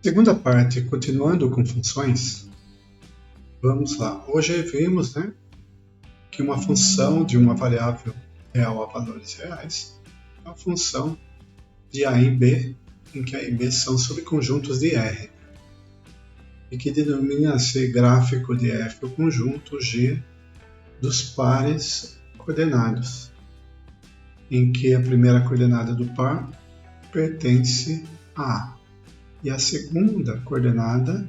Segunda parte, continuando com funções, vamos lá. Hoje vimos, que uma função de uma variável real a valores reais é uma função de A e B, em que A e B são subconjuntos de R, e que denomina-se gráfico de F o conjunto G dos pares coordenados, em que a primeira coordenada do par pertence a A. E a segunda coordenada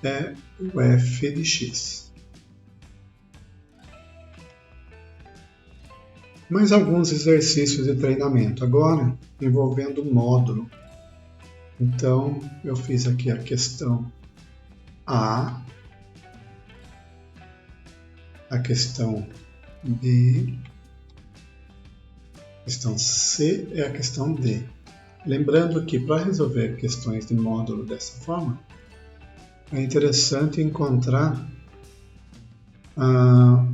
é o f de x. Mais alguns exercícios de treinamento, agora envolvendo módulo. Então, eu fiz aqui a questão A, a questão B, a questão C e a questão D. Lembrando que para resolver questões de módulo dessa forma, é interessante encontrar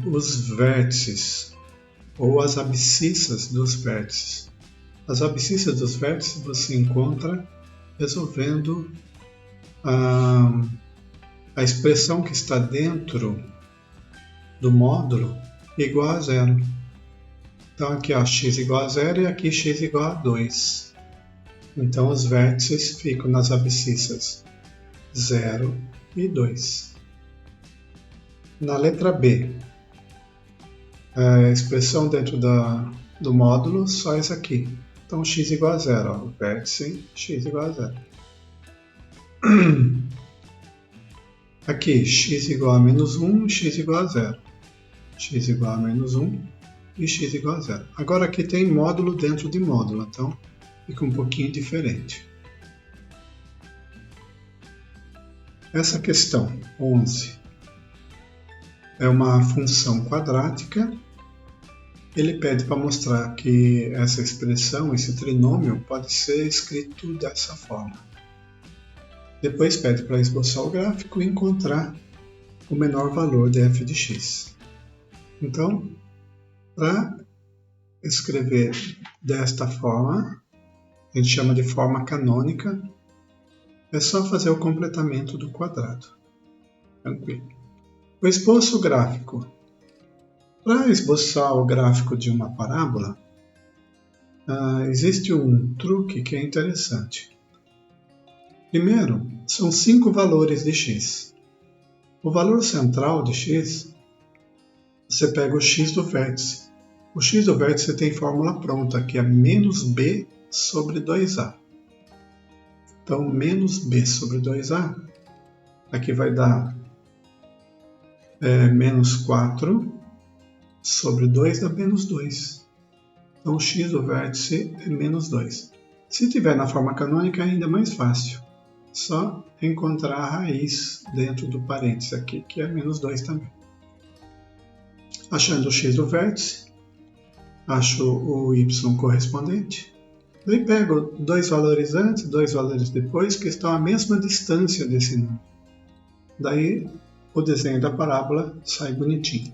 os vértices ou as abscissas dos vértices. As abscissas dos vértices você encontra resolvendo a expressão que está dentro do módulo igual a zero. Então aqui x igual a zero e aqui x igual a 2. Então os vértices ficam nas abscissas 0 e 2. Na letra B, a expressão dentro do módulo só essa aqui. Então x igual a 0, o vértice x igual a 0. Aqui x igual a menos 1 e x igual a 0. X igual a menos 1 e x igual a 0. Agora aqui tem módulo dentro de módulo, então fica um pouquinho diferente. Essa questão 11 é uma função quadrática. Ele pede para mostrar que essa expressão, esse trinômio, pode ser escrito dessa forma. Depois pede para esboçar o gráfico e encontrar o menor valor de f de x. Então, para escrever desta forma, a gente chama de forma canônica, é só fazer o completamento do quadrado. Tranquilo. O esboço gráfico. Para esboçar o gráfico de uma parábola, existe um truque que é interessante. Primeiro, são 5 valores de x. O valor central de x, você pega o x do vértice. O x do vértice tem fórmula pronta, que é menos b sobre 2a. Então, menos b sobre 2a, aqui vai dar menos 4 sobre 2 dá menos 2. Então, o x do vértice é menos 2. Se tiver na forma canônica, é ainda mais fácil. Só encontrar a raiz dentro do parênteses aqui, que é menos 2 também. Achando o x do vértice, acho o y correspondente. Daí pego 2 valores antes, 2 valores depois, que estão à mesma distância desse número. Daí o desenho da parábola sai bonitinho.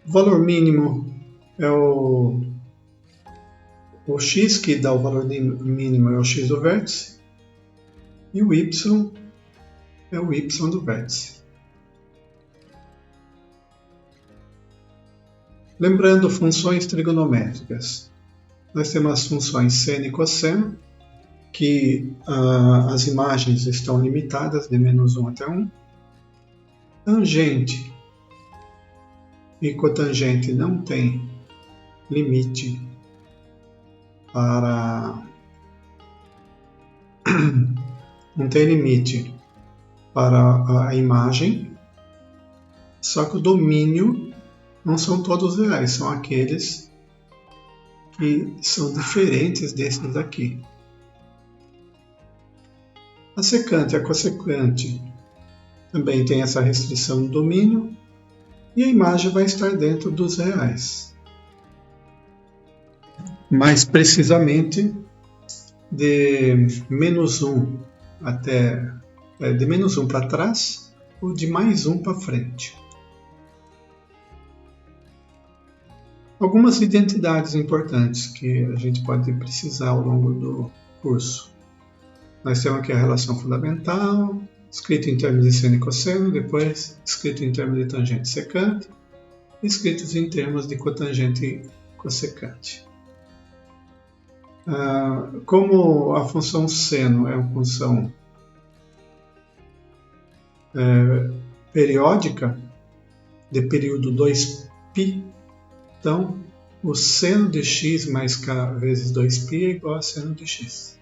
O valor mínimo é o x, que dá o valor mínimo, é o x do vértice, e o y é o y do vértice. Lembrando funções trigonométricas, nós temos as funções seno e cosseno, que as imagens estão limitadas de menos 1 até 1. Tangente e cotangente não tem limite para a imagem, só que o domínio não são todos reais, são aqueles que são diferentes desses daqui. A secante e a cossecante também tem essa restrição no domínio, e a imagem vai estar dentro dos reais. Mais precisamente, de menos 1 até de menos 1 para trás ou de mais 1 para frente. Algumas identidades importantes que a gente pode precisar ao longo do curso. Nós temos aqui a relação fundamental, escrito em termos de seno e cosseno, depois escrito em termos de tangente e secante, escritos em termos de cotangente e cossecante. Como a função seno é uma função periódica, de período 2π, então o seno de x mais k vezes 2π é igual a seno de x.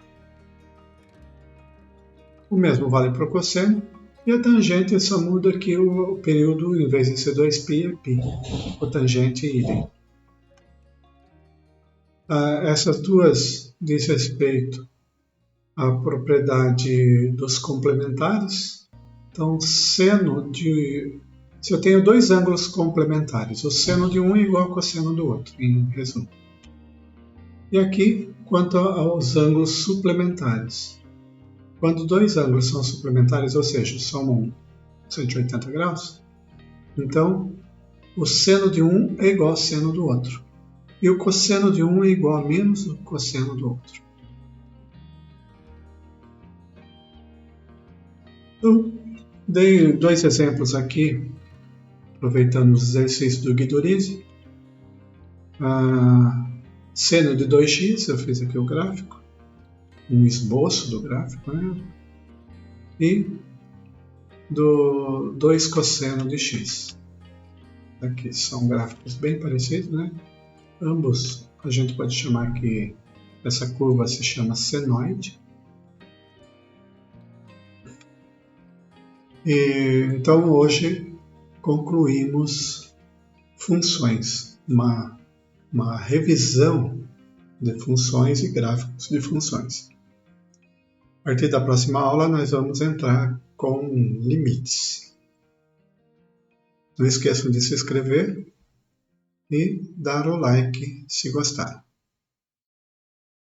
O mesmo vale para o cosseno, e a tangente só muda aqui o período, em vez de ser 2π, é π. Cotangente e idem. Essas duas diz respeito à propriedade dos complementares. Então, seno de... Se eu tenho dois ângulos complementares, o seno de um é igual ao cosseno do outro, em resumo. E aqui, quanto aos ângulos suplementares. Quando dois ângulos são suplementares, ou seja, somam 180 graus, então o seno de um é igual ao seno do outro. E o cosseno de um é igual a menos o cosseno do outro. Então, dei dois exemplos aqui, aproveitando os exercícios do Guidorizi. Seno de 2x, eu fiz aqui o gráfico, um esboço do gráfico, né? E do 2 cosseno de x. Aqui são gráficos bem parecidos, né? Ambos a gente pode chamar que essa curva se chama senoide. Então hoje concluímos funções, uma revisão de funções e gráficos de funções. A partir da próxima aula nós vamos entrar com limites. Não esqueçam de se inscrever e dar o like se gostar.